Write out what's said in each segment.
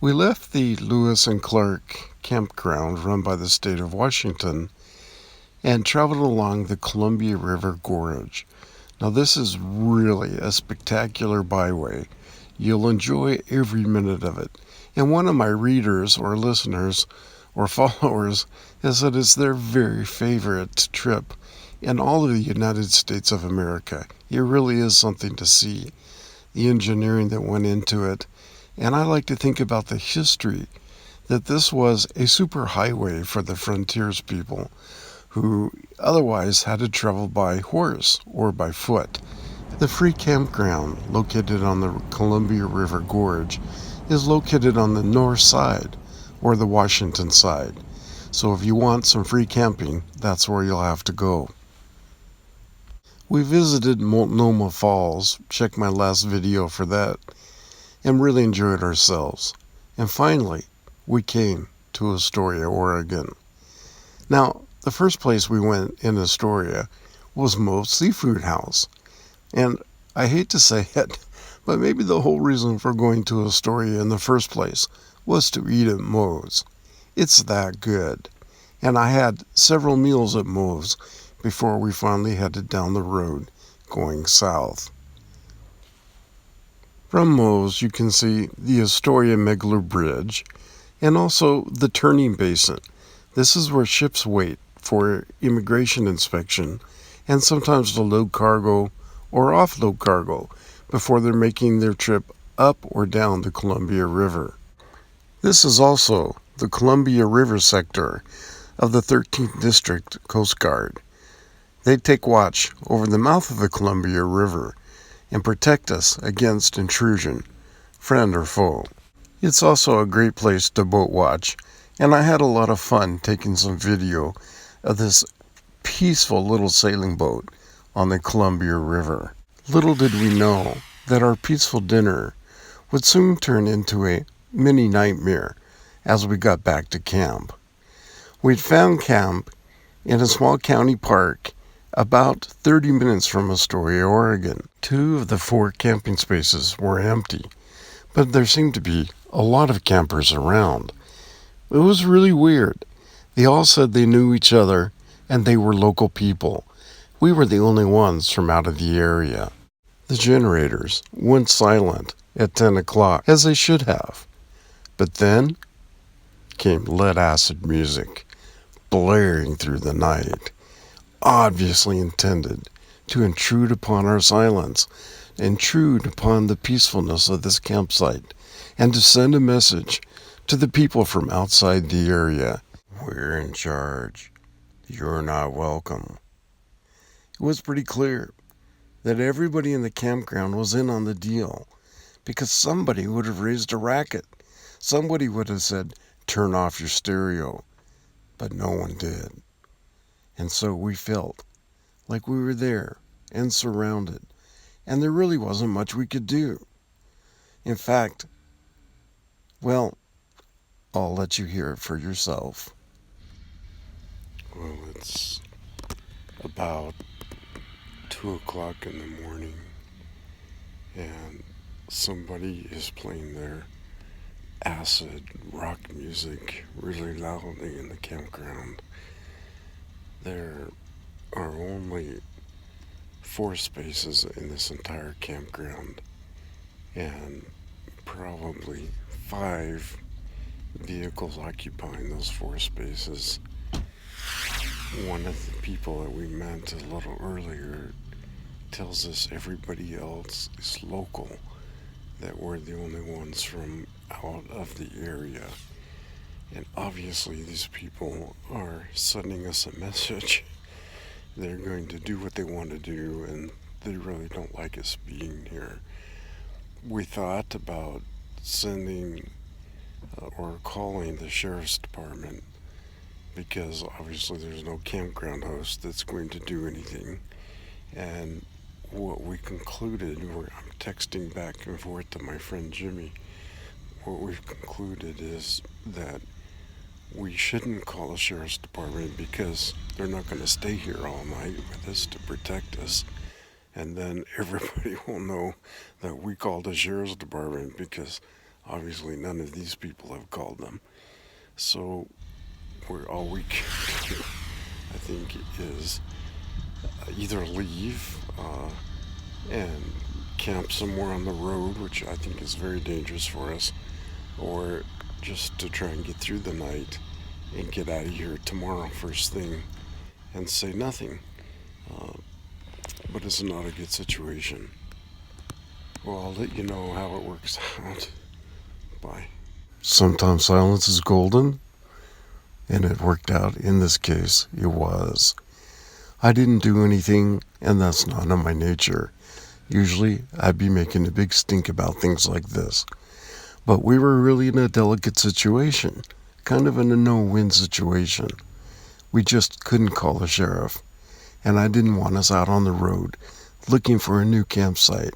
We left the Lewis and Clark campground run by the state of Washington and traveled along the Columbia River Gorge. Now, this is really a spectacular byway. You'll enjoy every minute of it. And one of my readers or listeners or followers has said it's their very favorite trip in all of the United States of America. It really is something to see, the engineering that went into it. And I like to think about the history that this was a superhighway for the frontiers people who otherwise had to travel by horse or by foot. The free campground, located on the Columbia River Gorge, is located on the north side, or the Washington side. So if you want some free camping, that's where you'll have to go. We visited Multnomah Falls, check my last video for that, and really enjoyed ourselves. And finally, we came to Astoria, Oregon. Now, the first place we went in Astoria was Moe's Seafood House. And I hate to say it, but maybe the whole reason for going to Astoria in the first place was to eat at Moe's. It's that good. And I had several meals at Moe's before we finally headed down the road going south. From Moe's, you can see the Astoria Megler Bridge and also the turning basin. This is where ships wait for immigration inspection and sometimes to load cargo or offload cargo before they're making their trip up or down the Columbia River. This is also the Columbia River sector of the 13th District Coast Guard. They take watch over the mouth of the Columbia River and protect us against intrusion, friend or foe. It's also a great place to boat watch, and I had a lot of fun taking some video of this peaceful little sailing boat on the Columbia River. Little did we know that our peaceful dinner would soon turn into a mini nightmare as we got back to camp. We'd found camp in a small county park about 30 minutes from Astoria, Oregon. 2 of the 4 camping spaces were empty, but there seemed to be a lot of campers around. It was really weird. They all said they knew each other and they were local people. We were the only ones from out of the area. The generators went silent at 10 o'clock, as they should have. But then came lead-acid music, blaring through the night, obviously intended to intrude upon our silence, intrude upon the peacefulness of this campsite, and to send a message to the people from outside the area. We're in charge. You're not welcome. It was pretty clear that everybody in the campground was in on the deal because somebody would have raised a racket. Somebody would have said, "Turn off your stereo." But no one did. And so we felt like we were there and surrounded, and there really wasn't much we could do. In fact, well, I'll let you hear it for yourself. Well, it's about 2 o'clock in the morning, and somebody is playing their acid rock music really loudly in the campground. There are only 4 spaces in this entire campground, and probably 5 vehicles occupying those 4 spaces. One of the people that we met a little earlier tells us everybody else is local, that we're the only ones from out of the area. And obviously these people are sending us a message. They're going to do what they want to do, and they really don't like us being here. We thought about sending or calling the sheriff's department, because obviously there's no campground host that's going to do anything. And what we concluded, I'm texting back and forth to my friend Jimmy, what we've concluded is that we shouldn't call the sheriff's department because they're not going to stay here all night with us to protect us. And then everybody will know that we called the sheriff's department because Obviously, none of these people have called them. So, all we can do, I think, is either leave and camp somewhere on the road, which I think is very dangerous for us, or just to try and get through the night and get out of here tomorrow first thing and say nothing. Uh, but it's not a good situation. Well, I'll let you know how it works out. Bye. Sometimes silence is golden, and it worked out. In this case, it was. I didn't do anything, and that's not in my nature. Usually, I'd be making a big stink about things like this. But we were really in a delicate situation, kind of in a no-win situation. We just couldn't call the sheriff, and I didn't want us out on the road looking for a new campsite.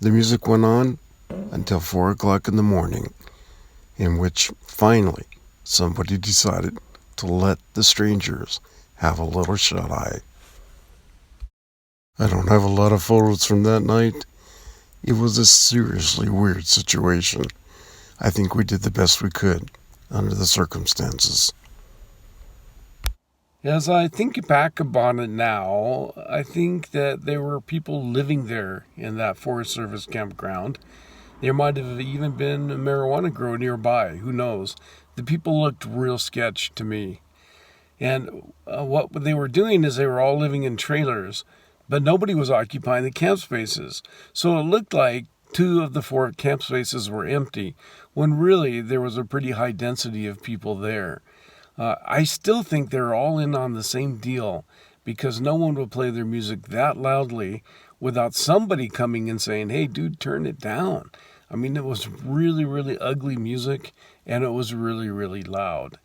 The music went on until 4 o'clock in the morning, in which finally somebody decided to let the strangers have a little shut-eye. I don't have a lot of photos from that night. It was a seriously weird situation. I think we did the best we could under the circumstances. As I think back upon it now, I think that there were people living there in that Forest Service campground. There might have even been a marijuana grow nearby. Who knows? The people looked real sketch to me. And what they were doing is they were all living in trailers, but nobody was occupying the camp spaces. So it looked like 2 of the 4 camp spaces were empty, when really there was a pretty high density of people there. I still think they're all in on the same deal, because no one would play their music that loudly without somebody coming and saying, "Hey, dude, turn it down." I mean, it was really, really ugly music, and it was really, really loud.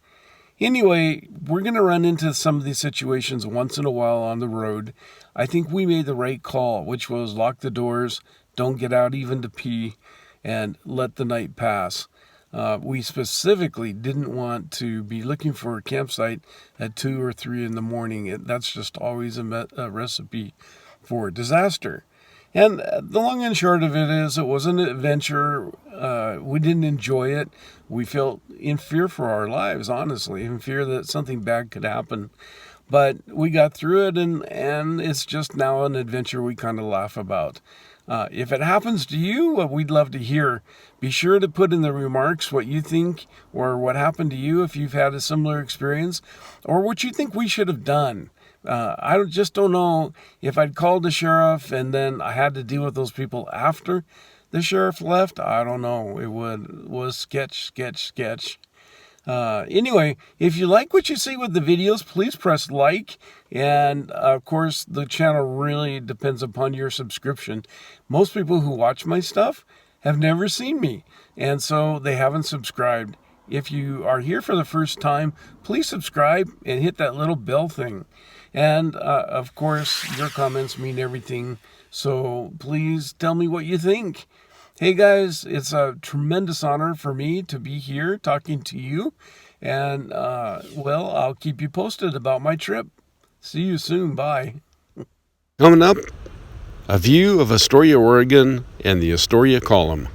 Anyway, we're going to run into some of these situations once in a while on the road. I think we made the right call, which was lock the doors, don't get out even to pee, and let the night pass. We specifically didn't want to be looking for a campsite at 2 or 3 in the morning. That's just always a recipe for disaster. And the long and short of it is, it was an adventure. We didn't enjoy it. We felt in fear for our lives, honestly, in fear that something bad could happen. But we got through it, and it's just now an adventure we kind of laugh about. If it happens to you, we'd love to hear. Be sure to put in the remarks what you think or what happened to you if you've had a similar experience, or what you think we should have done. I just don't know if I'd called the sheriff and then I had to deal with those people after the sheriff left. I don't know. It was sketch. Anyway, if you like what you see with the videos, please press like. And of course, the channel really depends upon your subscription. Most people who watch my stuff have never seen me, and so they haven't subscribed. If you are here for the first time, please subscribe and hit that little bell thing. And of course, your comments mean everything. So please tell me what you think. Hey guys, it's a tremendous honor for me to be here talking to you. And well, I'll keep you posted about my trip. See you soon. Bye. Coming up, a view of Astoria, Oregon, and the Astoria Column.